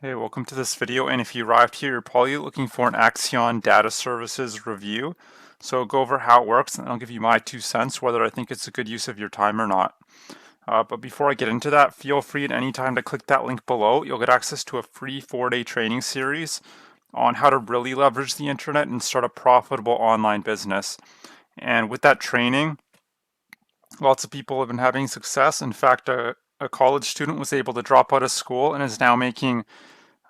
Hey, welcome to this video, and if you arrived here, you're probably looking for an Axion data services review. So I'll go over how it works, and I'll give you my 2 cents, whether I think it's a good use of your time or not. But before I get into that, feel free at any time to click that link below. You'll get access to a free 4-day training series on how to really leverage the internet and start a profitable online business. And with that training, lots of people have been having success. In fact, a college student was able to drop out of school and is now making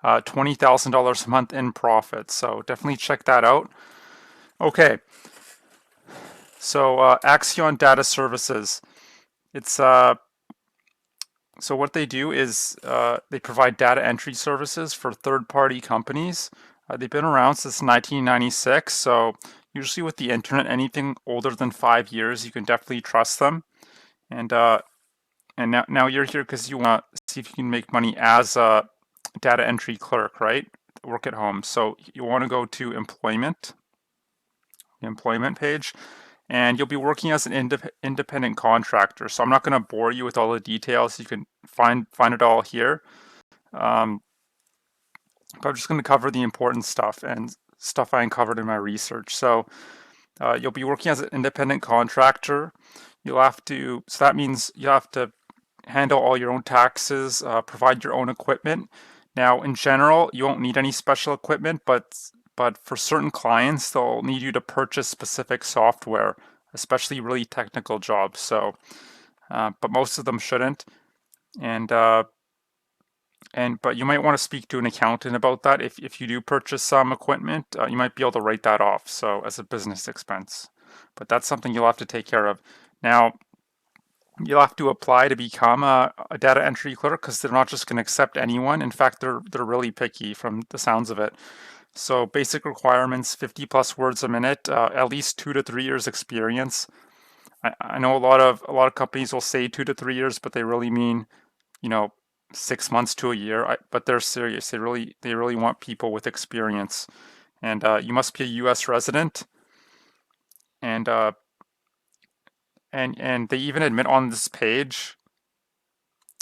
$20,000 a month in profit. So definitely check that out. Okay, so Axion Data Services. It's so what they do is they provide data entry services for third-party companies. They've been around since 1996. So usually with the internet, anything older than 5 years, you can definitely trust them. And uh, and now you're here because you want to see if you can make money as a data entry clerk, right? Work at home. So you want to go to employment, the employment page, and you'll be working as an independent contractor. So I'm not going to bore you with all the details. You can find it all here. Um, but I'm just going to cover the important stuff and stuff I uncovered in my research. So you'll be working as an independent contractor. So that means you have to handle all your own taxes, provide your own equipment. Now, in general, you won't need any special equipment, but for certain clients, they'll need you to purchase specific software, especially really technical jobs. But most of them shouldn't. And but you might want to speak to an accountant about that. If you do purchase some equipment, you might be able to write that off, so as a business expense. But that's something you'll have to take care of. Now, you'll have to apply to become a data entry clerk because they're not just going to accept anyone. In fact, they're really picky from the sounds of it. So basic requirements: 50 plus words a minute, at least 2 to 3 years experience. I know a lot of companies will say 2 to 3 years, but they really mean, you know, 6 months to a year. But they're serious. They really want people with experience, and you must be a U.S. resident. And they even admit on this page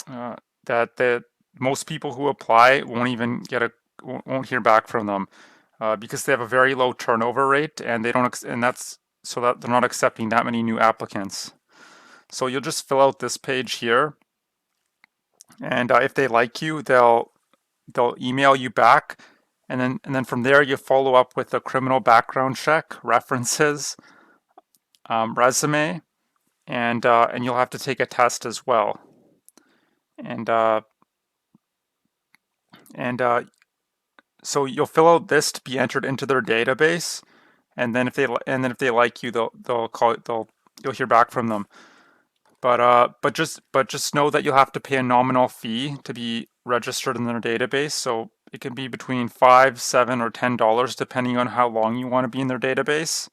uh, that most people who apply won't hear back from them because they have a very low turnover rate, and they don't and that's so that they're not accepting that many new applicants. So you'll just fill out this page here, and if they like you, they'll email you back, and then from there you follow up with a criminal background check, references, resume, and you'll have to take a test as well. And uh, and So you'll fill out this to be entered into their database, and then if they like you, you'll hear back from them. But just know that you'll have to pay a nominal fee to be registered in their database. So it can be between $5, $7, or $10 depending on how long you want to be in their database.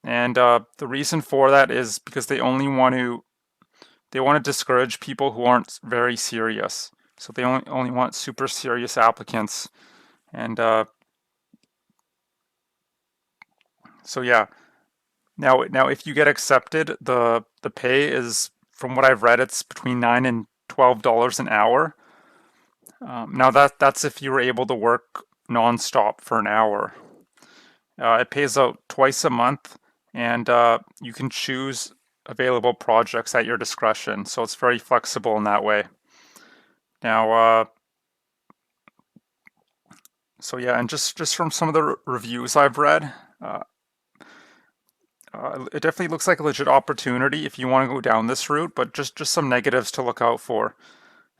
And the reason for that is because they want to discourage people who aren't very serious. So they only want super serious applicants. And so yeah. Now, if you get accepted, the pay is, from what I've read, it's between $9 and $12 an hour. Now that's if you were able to work nonstop for an hour. It pays out twice a month, and you can choose available projects at your discretion. So it's very flexible in that way. Now, so yeah, and just from some of the reviews I've read, uh, it definitely looks like a legit opportunity if you want to go down this route, but just some negatives to look out for.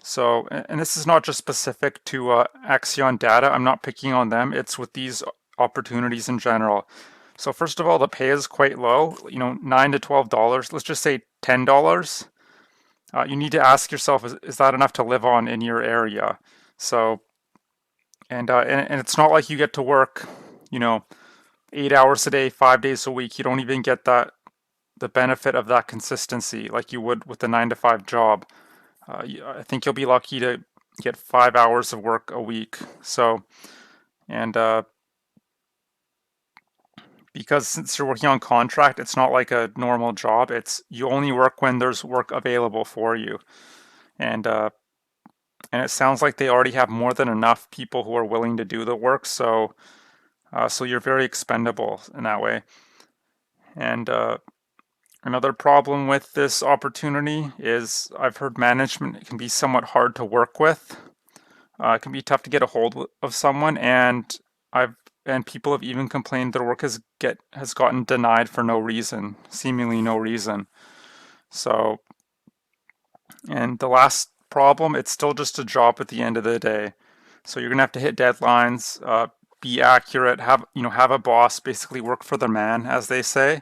So, and this is not just specific to Axion data. I'm not picking on them. It's with these opportunities in general. So first of all, the pay is quite low. $9 to $12. Let's just say $10. You need to ask yourself, is that enough to live on in your area? So, and it's not like you get to work, you know, 8 hours a day, 5 days a week. You don't even get the benefit of that consistency like you would with a 9 to 5 job. I think you'll be lucky to get 5 hours of work a week. So, and because since you're working on contract, it's not like a normal job. It's you only work when there's work available for you. And and it sounds like they already have more than enough people who are willing to do the work. So you're very expendable in that way. And another problem with this opportunity is I've heard management can be somewhat hard to work with. It can be tough to get a hold of someone, and I've and people have even complained their work has gotten denied for no reason, seemingly no reason. So, and the last problem, it's still just a job at the end of the day. So you're gonna have to hit deadlines, be accurate, have a boss, basically work for the man, as they say.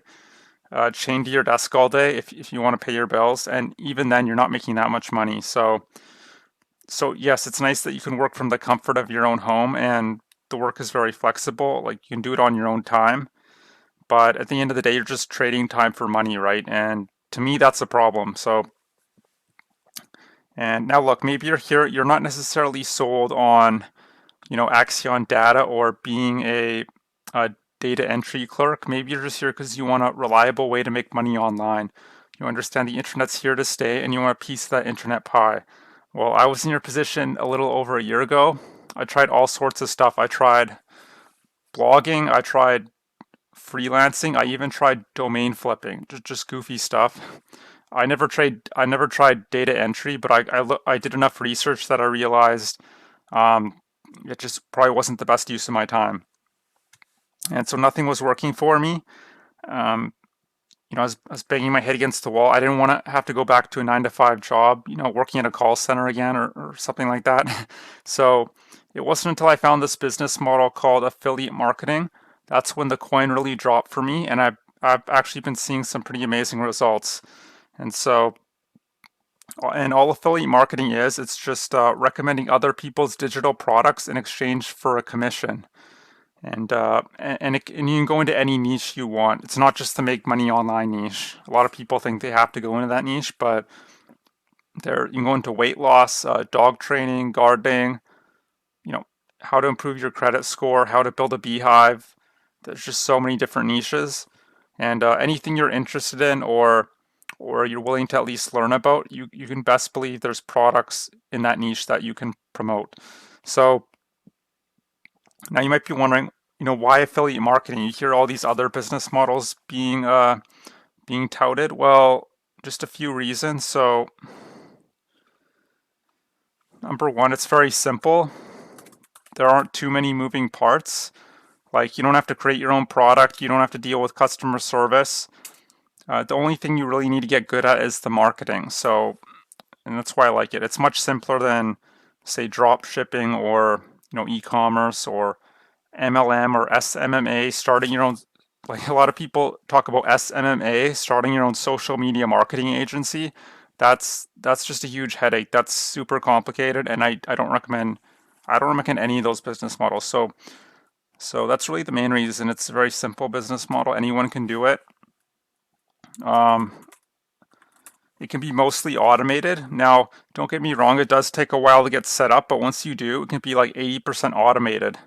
Chained to your desk all day if you want to pay your bills, and even then you're not making that much money. So yes, it's nice that you can work from the comfort of your own home, and the work is very flexible. Like you can do it on your own time, but at the end of the day, you're just trading time for money, right? And to me, that's a problem. And now look, maybe you're here, you're not necessarily sold on, Axion data or being a data entry clerk. Maybe you're just here because you want a reliable way to make money online. You understand the internet's here to stay and you want a piece of that internet pie. Well, I was in your position a little over a year ago. I tried all sorts of stuff. I tried blogging, I tried freelancing, I even tried domain flipping, just goofy stuff. I never tried data entry, but I did enough research that I realized um, it just probably wasn't the best use of my time. And so nothing was working for me. Um, I was banging my head against the wall. I didn't want to have to go back to a 9 to 5 job, working at a call center again or something like that. So it wasn't until I found this business model called affiliate marketing. That's when the coin really dropped for me, and I've actually been seeing some pretty amazing results. And so, and all affiliate marketing is, it's just recommending other people's digital products in exchange for a commission. And you can go into any niche you want. It's not just the make money online niche. A lot of people think they have to go into that niche, but you can go into weight loss, dog training, gardening, you know, how to improve your credit score, how to build a beehive. There's just so many different niches, and anything you're interested in or you're willing to at least learn about, you can best believe there's products in that niche that you can promote. So now you might be wondering, why affiliate marketing? You hear all these other business models being touted. Well, just a few reasons. So number one, it's very simple. There aren't too many moving parts. Like you don't have to create your own product. You don't have to deal with customer service. The only thing you really need to get good at is the marketing. And that's why I like it. It's much simpler than, say, drop shipping or e-commerce or MLM or SMMA, starting your own. Like a lot of people talk about SMMA, starting your own social media marketing agency. That's just a huge headache. That's super complicated, and I don't recommend any of those business models. So that's really the main reason. It's a very simple business model. Anyone can do it. Um, it can be mostly automated. Now, don't get me wrong, it does take a while to get set up, but once you do, it can be like 80% automated.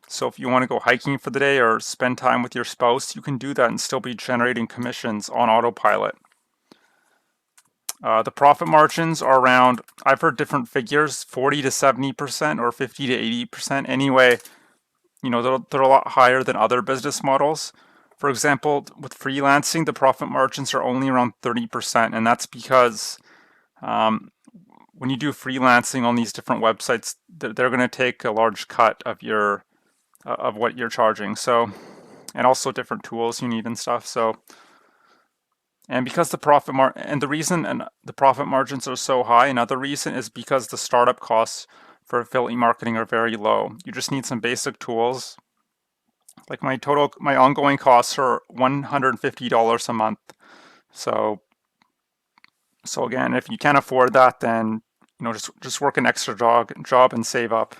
So if you want to go hiking for the day or spend time with your spouse, you can do that and still be generating commissions on autopilot. The profit margins are around, I've heard different figures, 40 to 70% or 50 to 80%. Anyway, they're a lot higher than other business models. For example, with freelancing, the profit margins are only around 30%, and that's because when you do freelancing on these different websites, they're going to take a large cut of what you're charging. So, and also different tools you need and stuff. So, and because the profit margins are so high, another reason is because the startup costs for affiliate marketing are very low. You just need some basic tools. Like my ongoing costs are $150 a month. So, so again, if you can't afford that, then just work an extra job and save up.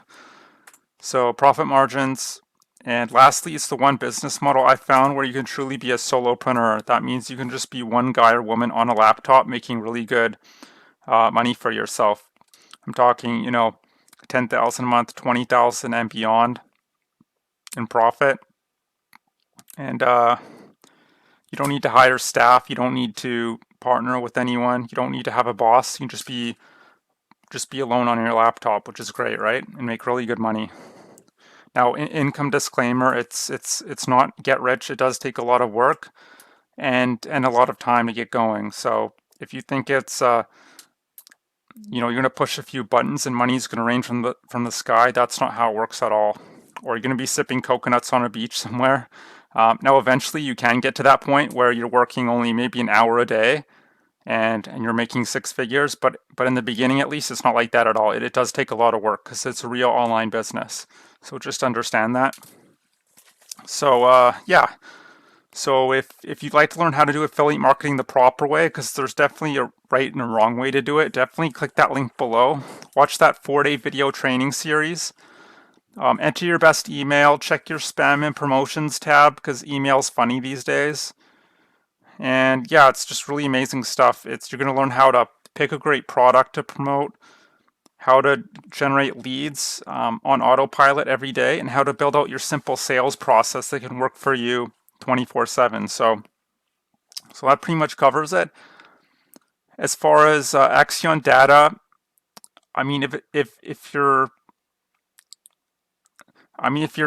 So profit margins. And lastly, it's the one business model I found where you can truly be a solopreneur. That means you can just be one guy or woman on a laptop making really good money for yourself. I'm talking, 10,000 a month, 20,000 and beyond in profit. And you don't need to hire staff. You don't need to partner with anyone. You don't need to have a boss. You can just be just be alone on your laptop, which is great, right? And make really good money. Now, income disclaimer, it's not get rich. It does take a lot of work and a lot of time to get going. So if you think it's you're going to push a few buttons and money's going to rain from the sky, that's not how it works at all. Or you're going to be sipping coconuts on a beach somewhere. Now, eventually, you can get to that point where you're working only maybe an hour a day, and you're making six figures. But in the beginning, at least, it's not like that at all. It does take a lot of work because it's a real online business. So just understand that. So yeah. So if you'd like to learn how to do affiliate marketing the proper way, because there's definitely a right and a wrong way to do it, definitely click that link below. Watch that 4-day video training series. Enter your best email. Check your spam and promotions tab because email's funny these days. And yeah, it's just really amazing stuff. You're going to learn how to pick a great product to promote, how to generate leads on autopilot every day, and how to build out your simple sales process that can work for you 24/7. So that pretty much covers it. As far as Axion data, I mean, if you're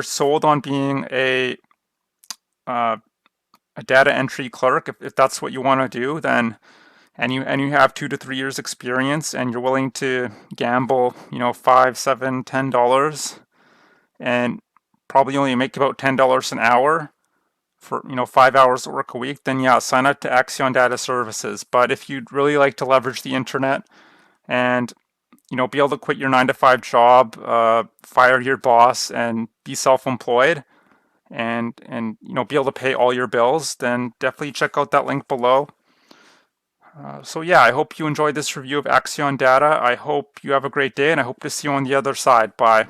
sold on being a data entry clerk, if that's what you want to do, then and you have 2 to 3 years experience and you're willing to gamble, $5, $7, $10, and probably only make about $10 an hour for 5 hours of work a week, then yeah, sign up to Axion Data Services. But if you'd really like to leverage the internet and be able to quit your 9 to 5 job, fire your boss, and be self-employed, and be able to pay all your bills, then definitely check out that link below. So yeah, I hope you enjoyed this review of Axion Data. I hope you have a great day, and I hope to see you on the other side. Bye.